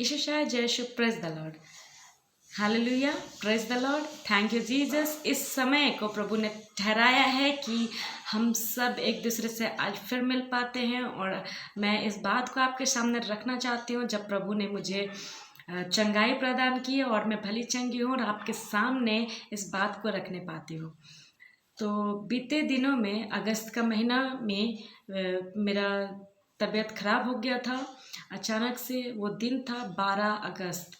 ईशुशाय जय शु praise the Lord. Hallelujah, praise the Lord. Thank you Jesus. इस समय को प्रभु ने ठहराया है कि हम सब एक दूसरे से आज फिर मिल पाते हैं, और मैं इस बात को आपके सामने रखना चाहती हूँ जब प्रभु ने मुझे चंगाई प्रदान की और मैं भली चंगी हूँ और आपके सामने इस बात को रखने पाती हूँ। तो बीते दिनों में अगस्त का महीना में मेरा तबीयत ख़राब हो गया था। अचानक से वो दिन था 12 अगस्त।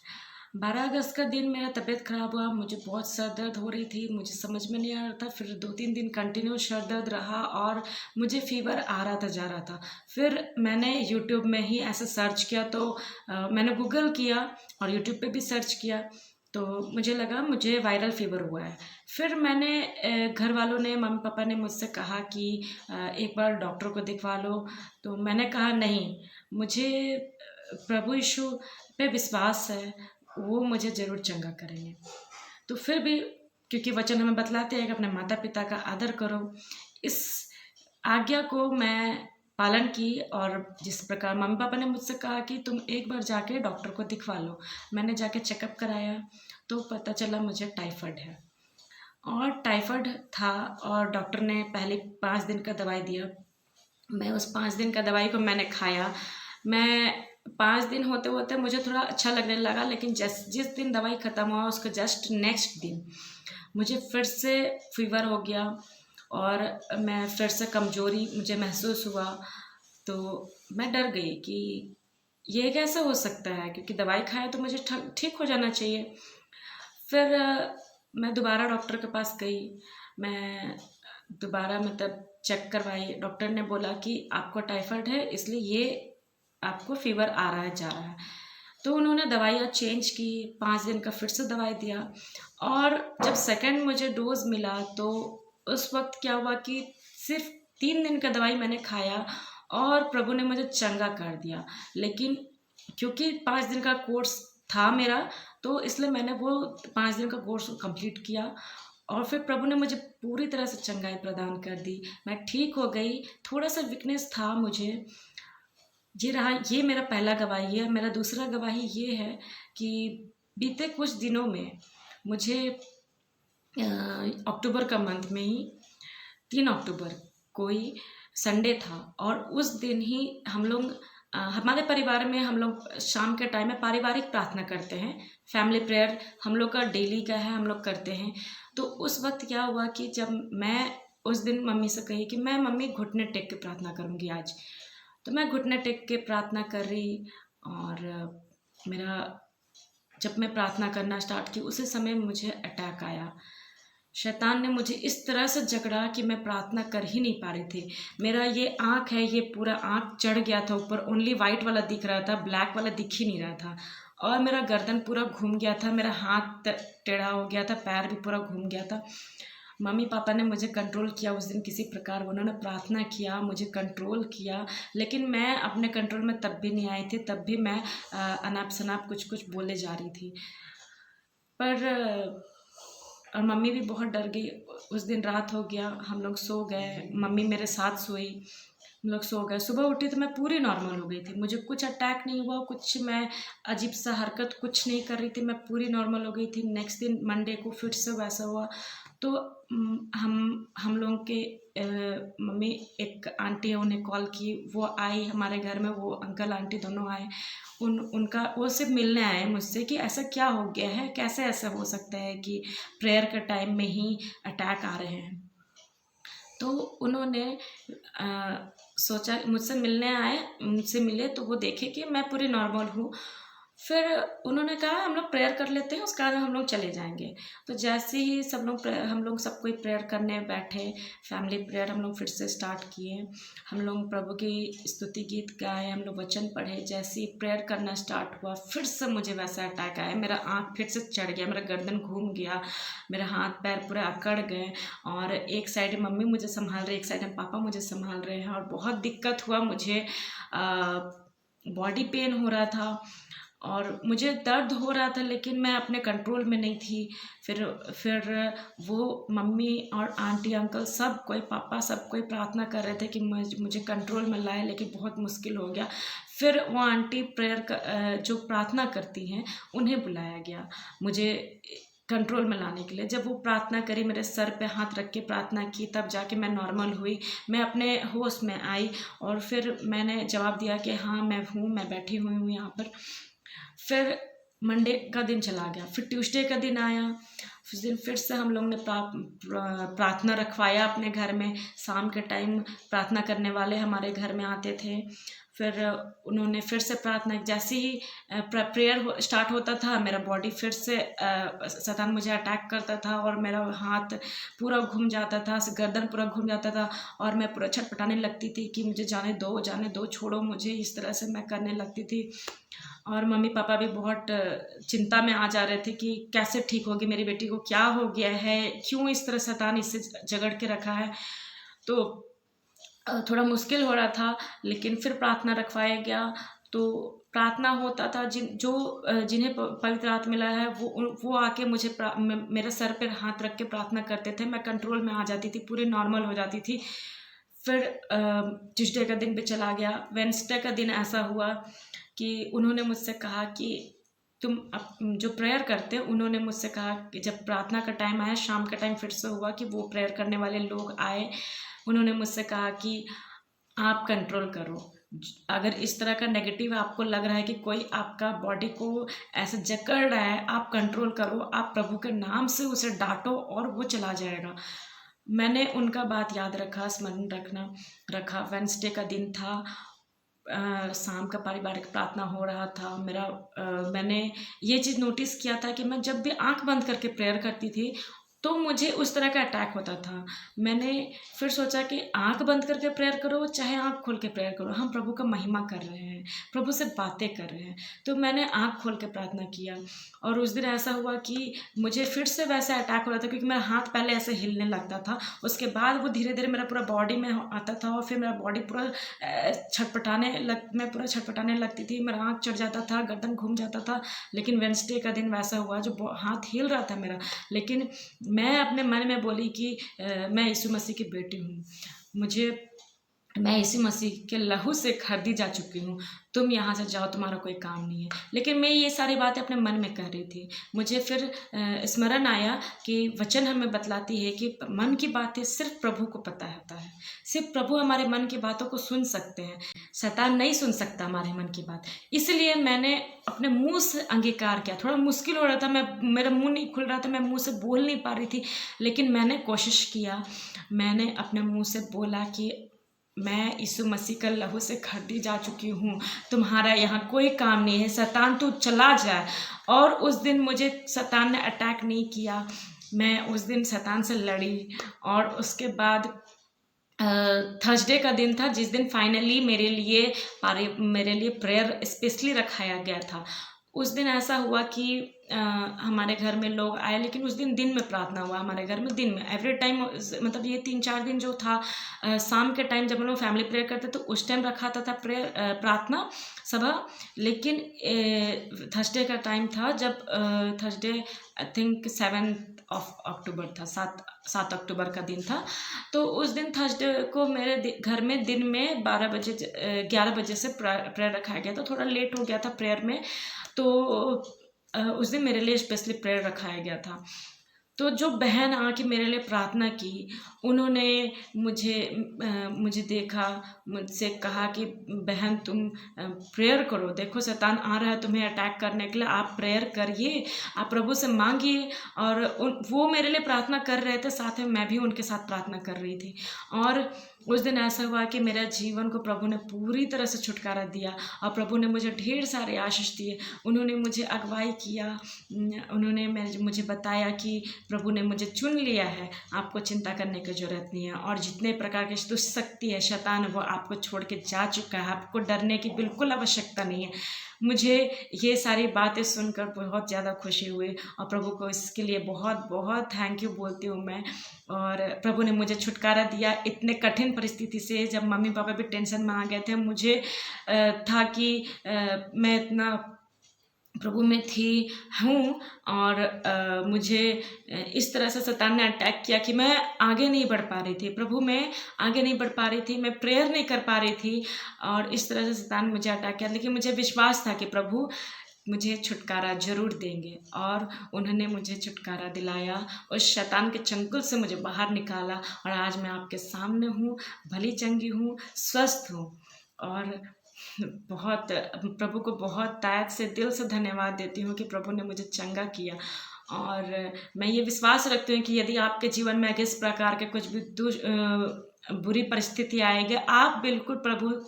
12 अगस्त का दिन मेरा तबीयत ख़राब हुआ। मुझे बहुत सर दर्द हो रही थी, मुझे समझ में नहीं आ रहा था। फिर 2-3 दिन कंटिन्यू सर दर्द रहा और मुझे फीवर आ रहा था, जा रहा था। फिर मैंने यूट्यूब में ही ऐसे सर्च किया, तो मैंने गूगल किया और यूट्यूब पे भी सर्च किया, तो मुझे लगा मुझे वायरल फीवर हुआ है। फिर मैंने घर वालों ने, मम्मी पापा ने मुझसे कहा कि एक बार डॉक्टर को दिखवा लो। तो मैंने कहा नहीं, मुझे प्रभु यीशु पे विश्वास है, वो मुझे ज़रूर चंगा करेंगे। तो फिर भी, क्योंकि वचन हमें बतलाते हैं कि अपने माता पिता का आदर करो, इस आज्ञा को मैं पालन की। और जिस प्रकार मम्मी पापा ने मुझसे कहा कि तुम एक बार जाके डॉक्टर को दिखवा लो, मैंने जाके चेकअप कराया तो पता चला मुझे टाइफाइड है। और टाइफाइड था और डॉक्टर ने पहले 5 दिन का दवाई दिया। मैं उस 5 दिन का दवाई को मैंने खाया। मैं 5 दिन होते होते मुझे थोड़ा अच्छा लगने लगा, लेकिन जिस दिन दवाई ख़त्म हुआ उसके जस्ट नेक्स्ट दिन मुझे फिर से फीवर हो गया और मैं फिर से कमज़ोरी मुझे महसूस हुआ। तो मैं डर गई कि ये कैसे हो सकता है, क्योंकि दवाई खाया तो मुझे ठीक हो जाना चाहिए। फिर मैं दोबारा डॉक्टर के पास गई। मैं दोबारा मतलब चेक करवाई। डॉक्टर ने बोला कि आपको टाइफाइड है, इसलिए ये आपको फीवर आ रहा है, जा रहा है। तो उन्होंने दवाइयाँ चेंज की, 5 दिन का फिर से दवाई दिया। और जब सेकंड मुझे डोज मिला तो उस वक्त क्या हुआ कि सिर्फ 3 दिन का दवाई मैंने खाया और प्रभु ने मुझे चंगा कर दिया। लेकिन क्योंकि 5 दिन का कोर्स था मेरा, तो इसलिए मैंने वो 5 दिन का कोर्स कंप्लीट किया और फिर प्रभु ने मुझे पूरी तरह से चंगाई प्रदान कर दी। मैं ठीक हो गई। थोड़ा सा वीकनेस था मुझे। ये रहा, ये मेरा पहला गवाही है। मेरा दूसरा गवाही ये है कि बीते कुछ दिनों में मुझे अक्टूबर का मंथ में ही 3 अक्टूबर कोई संडे था और उस दिन ही हम लोग हमारे परिवार में हम लोग शाम के टाइम में पारिवारिक प्रार्थना करते हैं। फैमिली प्रेयर हम लोग का डेली का है, हम लोग करते हैं। तो उस वक्त क्या हुआ कि जब मैं उस दिन मम्मी से कही कि मैं मम्मी घुटने टेक के प्रार्थना करूँगी आज। तो मैं घुटने टेक के प्रार्थना कर रही और मेरा जब मैं प्रार्थना करना स्टार्ट की उसी समय मुझे अटैक आया। शैतान ने मुझे इस तरह से जकड़ा कि मैं प्रार्थना कर ही नहीं पा रही थी। मेरा ये आँख है, ये पूरा आँख चढ़ गया था ऊपर, ओनली वाइट वाला दिख रहा था, ब्लैक वाला दिख ही नहीं रहा था। और मेरा गर्दन पूरा घूम गया था, मेरा हाथ टेढ़ा हो गया था, पैर भी पूरा घूम गया था। मम्मी पापा ने मुझे कंट्रोल किया उस दिन किसी प्रकार, उन्होंने प्रार्थना किया, मुझे कंट्रोल किया, लेकिन मैं अपने कंट्रोल में तब भी नहीं आई थी। तब भी मैं अनाप शनाप कुछ कुछ बोले जा रही थी। पर और मम्मी भी बहुत डर गई। उस दिन रात हो गया, हम लोग सो गए, मम्मी मेरे साथ सोई, हम लोग सो गए। सुबह उठी तो मैं पूरी नॉर्मल हो गई थी, मुझे कुछ अटैक नहीं हुआ, कुछ मैं अजीब सा हरकत कुछ नहीं कर रही थी, मैं पूरी नॉर्मल हो गई थी। नेक्स्ट दिन मंडे को फिर से वैसा हुआ। तो हम लोग के मम्मी एक आंटी है, उन्हें कॉल की, वो आई हमारे घर में, वो अंकल आंटी दोनों आए। उनका वो सिर्फ मिलने आए मुझसे कि ऐसा क्या हो गया है, कैसे ऐसा हो सकता है कि प्रेयर के टाइम में ही अटैक आ रहे हैं। तो उन्होंने सोचा, मुझसे मिलने आए, मुझसे मिले तो वो देखे कि मैं पूरी नॉर्मल हूँ। फिर उन्होंने कहा हम लोग प्रेयर कर लेते हैं, उसके बाद हम लोग चले जाएंगे। तो जैसे ही हम लोग सब कोई प्रेयर करने बैठे, फैमिली प्रेयर हम लोग फिर से स्टार्ट किए। हम लोग प्रभु की स्तुति गीत गाए, हम लोग वचन पढ़े। जैसे ही प्रेयर करना स्टार्ट हुआ फिर से मुझे वैसा अटैक आया। मेरा आँख फिर से चढ़ गया, मेरा गर्दन घूम गया, मेरा हाथ पैर पूरे अकड़ गए और एक साइड मम्मी मुझे संभाल रही, एक साइड में पापा मुझे संभाल रहे हैं और बहुत दिक्कत हुआ मुझे। बॉडी पेन हो रहा था और मुझे दर्द हो रहा था, लेकिन मैं अपने कंट्रोल में नहीं थी। फिर वो मम्मी और आंटी अंकल सब कोई, पापा सब कोई प्रार्थना कर रहे थे कि मुझे कंट्रोल में लाए, लेकिन बहुत मुश्किल हो गया। फिर वो आंटी जो प्रार्थना करती हैं उन्हें बुलाया गया मुझे कंट्रोल में लाने के लिए। जब वो प्रार्थना करी, मेरे सर पे हाथ रख के प्रार्थना की, तब जाके मैं नॉर्मल हुई, मैं अपने होश में आई और फिर मैंने जवाब दिया कि हाँ मैं हूँ, मैं बैठी हुई हूँ यहाँ पर। फिर मंडे का दिन चला गया, फिर ट्यूसडे का दिन आया। उस दिन फिर से हम लोग ने प्रार्थना रखवाया अपने घर में। शाम के टाइम प्रार्थना करने वाले हमारे घर में आते थे। फिर उन्होंने फिर से प्रार्थना, जैसे ही प्रेयर स्टार्ट होता था मेरा बॉडी फिर से शैतान मुझे अटैक करता था और मेरा हाथ पूरा घूम जाता था, गर्दन पूरा घूम जाता था और मैं पूरा छटपटाने लगती थी कि मुझे जाने दो, छोड़ो मुझे, इस तरह से मैं करने लगती थी। और मम्मी पापा भी बहुत चिंता में आ जा रहे थे कि कैसे ठीक होगी मेरी बेटी को, क्या हो गया है, क्यों इस तरह शैतान इसे जकड़ के रखा है। तो थोड़ा मुश्किल हो रहा था, लेकिन फिर प्रार्थना रखवाया गया। तो प्रार्थना होता था, जिन्हें पवित्र आत्मा मिला है वो आके मुझे मेरे सर पर हाथ रख के प्रार्थना करते थे। मैं कंट्रोल में आ जाती थी, पूरी नॉर्मल हो जाती थी। फिर ट्यूसडे का दिन भी चला गया। वेडनेसडे का दिन ऐसा हुआ कि उन्होंने मुझसे कहा कि तुम जो प्रेयर करते हो, उन्होंने मुझसे कहा कि जब प्रार्थना का टाइम आया, शाम का टाइम फिर से हुआ कि वो प्रेयर करने वाले लोग आए। उन्होंने मुझसे कहा कि आप कंट्रोल करो, अगर इस तरह का नेगेटिव आपको लग रहा है कि कोई आपका बॉडी को ऐसे जकड़ रहा है, आप कंट्रोल करो, आप प्रभु के नाम से उसे डांटो और वो चला जाएगा। मैंने उनका बात याद रखा, स्मरण रखा। वेडनेसडे का दिन था, शाम का पारिवारिक प्रार्थना हो रहा था। मैंने ये चीज़ नोटिस किया था कि मैं जब भी आंख बंद करके प्रेयर करती थी तो मुझे उस तरह का अटैक होता था। मैंने फिर सोचा कि आंख बंद करके प्रेयर करो चाहे आंख खोल के प्रेयर करो, हम प्रभु का महिमा कर रहे हैं, प्रभु से बातें कर रहे हैं। तो मैंने आंख खोल के प्रार्थना किया और उस दिन ऐसा हुआ कि मुझे फिर से वैसा अटैक हो रहा था, क्योंकि मेरा हाथ पहले ऐसे हिलने लगता था, उसके बाद वो धीरे धीरे मेरा पूरा बॉडी में आता था और फिर मेरा बॉडी पूरा मैं पूरा छटपटाने लगती थी, मेरा आँख चढ़ जाता था, गर्दन घूम जाता था। लेकिन वेडनेसडे का दिन वैसा हुआ, जो हाथ हिल रहा था मेरा, लेकिन मैं अपने मन में बोली कि मैं यीशु मसीह की बेटी हूँ, मैं यीशु मसीह के लहू से खरीदी जा चुकी हूँ, तुम यहाँ से जाओ, तुम्हारा कोई काम नहीं है। लेकिन मैं ये सारी बातें अपने मन में कह रही थी। मुझे फिर स्मरण आया कि वचन हमें बतलाती है कि मन की बातें सिर्फ प्रभु को पता होता है, सिर्फ प्रभु हमारे मन की बातों को सुन सकते हैं, शैतान नहीं सुन सकता हमारे मन की बात। इसलिए मैंने अपने मुंह से अंगीकार किया। थोड़ा मुश्किल हो रहा था, मेरा मुंह नहीं खुल रहा था, मैं मुंह से बोल नहीं पा रही थी, लेकिन मैंने कोशिश किया। मैंने अपने मुंह से बोला कि मैं यीशु मसीह का लहू से खरीदी जा चुकी हूँ, तुम्हारा यहाँ कोई काम नहीं है, शैतान तू चला जाए। और उस दिन मुझे शैतान ने अटैक नहीं किया, मैं उस दिन शैतान से लड़ी। और उसके बाद थर्सडे का दिन था, जिस दिन फाइनली मेरे लिए प्रेयर स्पेशली रखाया गया था। उस दिन ऐसा हुआ कि हमारे घर में लोग आए, लेकिन उस दिन में प्रार्थना हुआ हमारे घर में, दिन में। एवरी टाइम मतलब ये 3-4 दिन जो था, शाम के टाइम जब हम लोग फैमिली प्रेयर करते तो उस टाइम रखा था प्रार्थना सभा। लेकिन थर्सडे का टाइम था, जब थर्सडे आई थिंक 7 अक्टूबर था, 7 अक्टूबर का दिन था। तो उस दिन थर्सडे को मेरे घर में दिन में 11 बजे से प्रेयर रखाया गया था। थोड़ा लेट हो गया था प्रेयर में, तो उस दिन मेरे लिए स्पेशली प्रेयर रखाया गया था। तो जो बहन आके मेरे लिए प्रार्थना की, उन्होंने मुझे देखा, मुझसे कहा कि बहन तुम प्रेयर करो, देखो शैतान आ रहा है तुम्हें अटैक करने के लिए, आप प्रेयर करिए, आप प्रभु से मांगिए। और वो मेरे लिए प्रार्थना कर रहे थे, साथ में मैं भी उनके साथ प्रार्थना कर रही थी। और उस दिन ऐसा हुआ कि मेरा जीवन को प्रभु ने पूरी तरह से छुटकारा दिया और प्रभु ने मुझे ढेर सारे आशीष दिए। उन्होंने मुझे अगुवाई किया, उन्होंने मुझे बताया कि प्रभु ने मुझे चुन लिया है, आपको चिंता करने की ज़रूरत नहीं है, और जितने प्रकार की दुष्ट शक्ति है, शैतान, वो आपको छोड़ के जा चुका है, आपको डरने की बिल्कुल आवश्यकता नहीं है। मुझे ये सारी बातें सुनकर बहुत ज़्यादा खुशी हुई और प्रभु को इसके लिए बहुत बहुत थैंक यू बोलती हूँ मैं। और प्रभु ने मुझे छुटकारा दिया इतने कठिन परिस्थिति से, जब मम्मी पापा भी टेंशन में आ गए थे। मुझे था कि मैं इतना प्रभु में हूँ और मुझे इस तरह से शैतान ने अटैक किया कि मैं आगे नहीं बढ़ पा रही थी, प्रभु में आगे नहीं बढ़ पा रही थी, मैं प्रेयर नहीं कर पा रही थी और इस तरह से शैतान मुझे अटैक किया। लेकिन मुझे विश्वास था कि प्रभु मुझे छुटकारा जरूर देंगे और उन्होंने मुझे छुटकारा दिलाया, उस शैतान के चंगुल से मुझे बाहर निकाला और आज मैं आपके सामने हूँ, भली चंगी हूँ, स्वस्थ हूँ और बहुत प्रभु को बहुत तहे से दिल से धन्यवाद देती हूँ कि प्रभु ने मुझे चंगा किया। और मैं ये विश्वास रखती हूँ कि यदि आपके जीवन में किस प्रकार के कुछ भी बुरी परिस्थिति आएगी, आप बिल्कुल प्रभु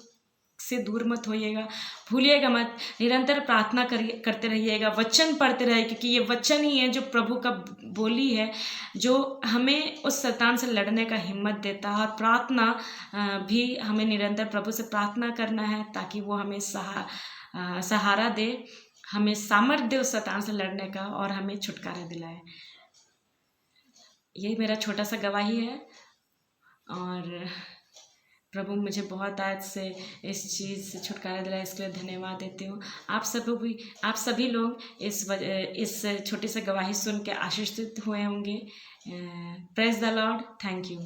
से दूर मत होइएगा, भूलिएगा मत, निरंतर प्रार्थना करते रहिएगा, वचन पढ़ते रहिए, क्योंकि ये वचन ही है जो प्रभु का बोली है, जो हमें उस शैतान से लड़ने का हिम्मत देता है। और प्रार्थना भी हमें निरंतर प्रभु से प्रार्थना करना है ताकि वो हमें सहारा दे, हमें सामर्थ्य दे उस शैतान से लड़ने का और हमें छुटकारा दिलाए। यही मेरा छोटा सा गवाही है और प्रभु मुझे बहुत आज से इस चीज़ से छुटकारा दिलाया, इसके लिए धन्यवाद देती हूँ। आप सभी लोग इस छोटी सी गवाही सुन के आशीषित हुए होंगे। Praise the Lord. Thank you.